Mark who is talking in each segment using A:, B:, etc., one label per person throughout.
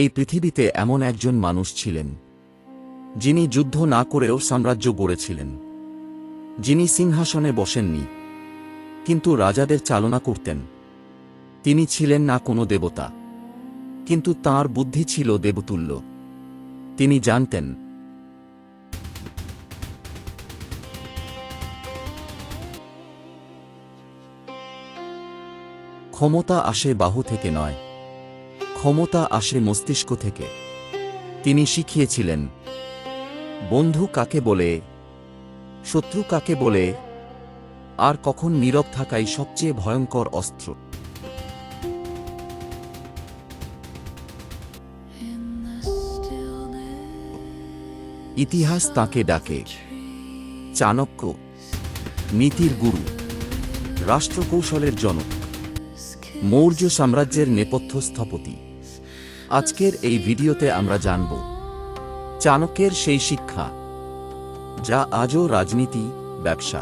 A: এই পৃথিবীতে এমন একজন মানুষ ছিলেন, যিনি যুদ্ধ না করেও সাম্রাজ্য গড়েছিলেন, যিনি সিংহাসনে বসেননি, কিন্তু রাজাদের চালনা করতেন। তিনি ছিলেন না কোনো দেবতা, কিন্তু তাঁর বুদ্ধি ছিল দেবতুল্য। তিনি জানতেন, ক্ষমতা আসে বাহু থেকে নয়, ক্ষমতা আসে মস্তিষ্ক থেকে। তিনি শিখিয়েছিলেন, বন্ধু কাকে বলে, শত্রু কাকে বলে, আর কখন নীরব থাকাই সবচেয়ে ভয়ঙ্কর অস্ত্র। ইতিহাস তাঁকে ডাকে চাণক্য, নীতির গুরু, রাষ্ট্রকৌশলের জনক, মৌর্য সাম্রাজ্যের নেপথ্য স্থপতি। আজকের এই ভিডিওতে আমরা জানব চাণক্যের সেই শিক্ষা, যা আজও রাজনীতি, ব্যবসা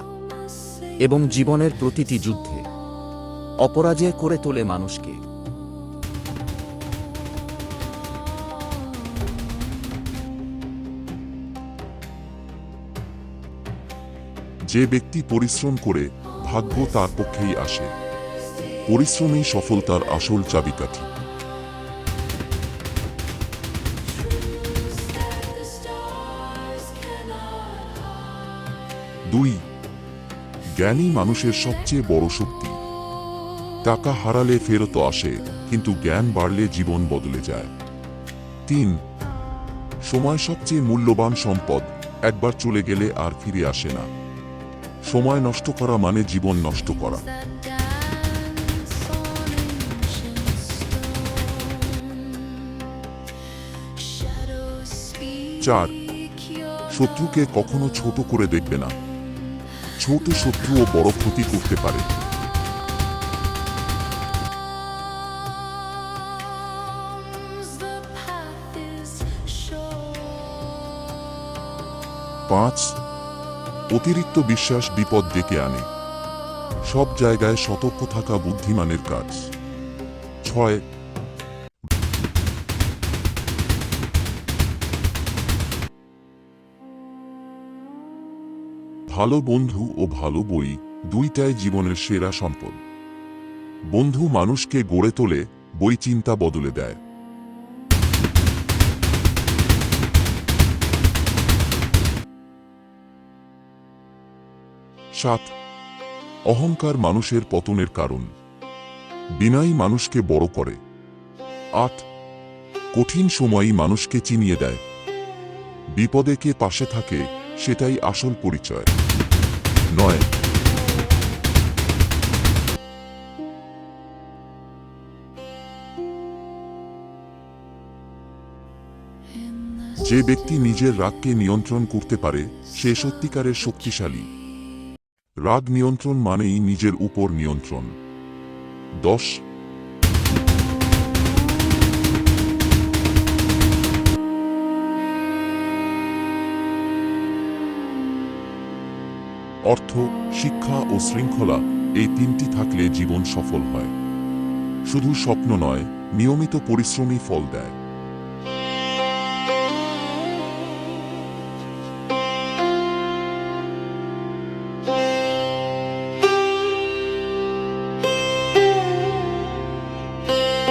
A: এবং জীবনের প্রতিটি যুদ্ধে অপরাজয় করে তোলে মানুষকে।
B: যে ব্যক্তি পরিশ্রম করে, ভাগ্য তার পক্ষেই আসে। পরিশ্রমই সফলতার আসল চাবিকাঠি। দুই, জ্ঞানী মানুষের সবচেয়ে বড় শক্তি। টাকা হারালে ফেরত আসে, কিন্তু জ্ঞান বাড়লে জীবন বদলে যায়। 3, সময় সবচেয়ে মূল্যবান সম্পদ, একবার চলে গেলে আর ফিরে আসে না। সময় নষ্ট করা মানে জীবন নষ্ট করা। 4, শত্রুকে কখনো ছোট করে দেখবে না। ছোট শত্রুও বড় ক্ষতি করতে পারে। 5, অতিরিক্ত বিশ্বাস বিপদ ডেকে আনে। সব জায়গায় সতর্ক থাকা বুদ্ধিমানের কাজ। 6, ভালো বন্ধু ও ভালো বই, দুইটাই জীবনের সেরা সম্পদ। বন্ধু মানুষকে গড়ে তোলে, বই চিন্তা বদলে দেয়। 7, অহংকার মানুষের পতনের কারণ। বিনয়ী মানুষকে বড় করে। 8, কঠিন সময়ই মানুষকে চিনিয়ে দেয়। বিপদে কে পাশে থাকে, সেটাই আসল পরিচয়। 9, যে ব্যক্তি নিজের রাগকে নিয়ন্ত্রণ করতে পারে, সে সত্যিকারের শক্তিশালী। রাগ নিয়ন্ত্রণ মানেই নিজের উপর নিয়ন্ত্রণ। 10, অর্থ, শিক্ষা ও শৃঙ্খলা, এই তিনটি থাকলে জীবন সফল হয়। শুধু স্বপ্ন নয়, নিয়মিত পরিশ্রমই ফল দেয়।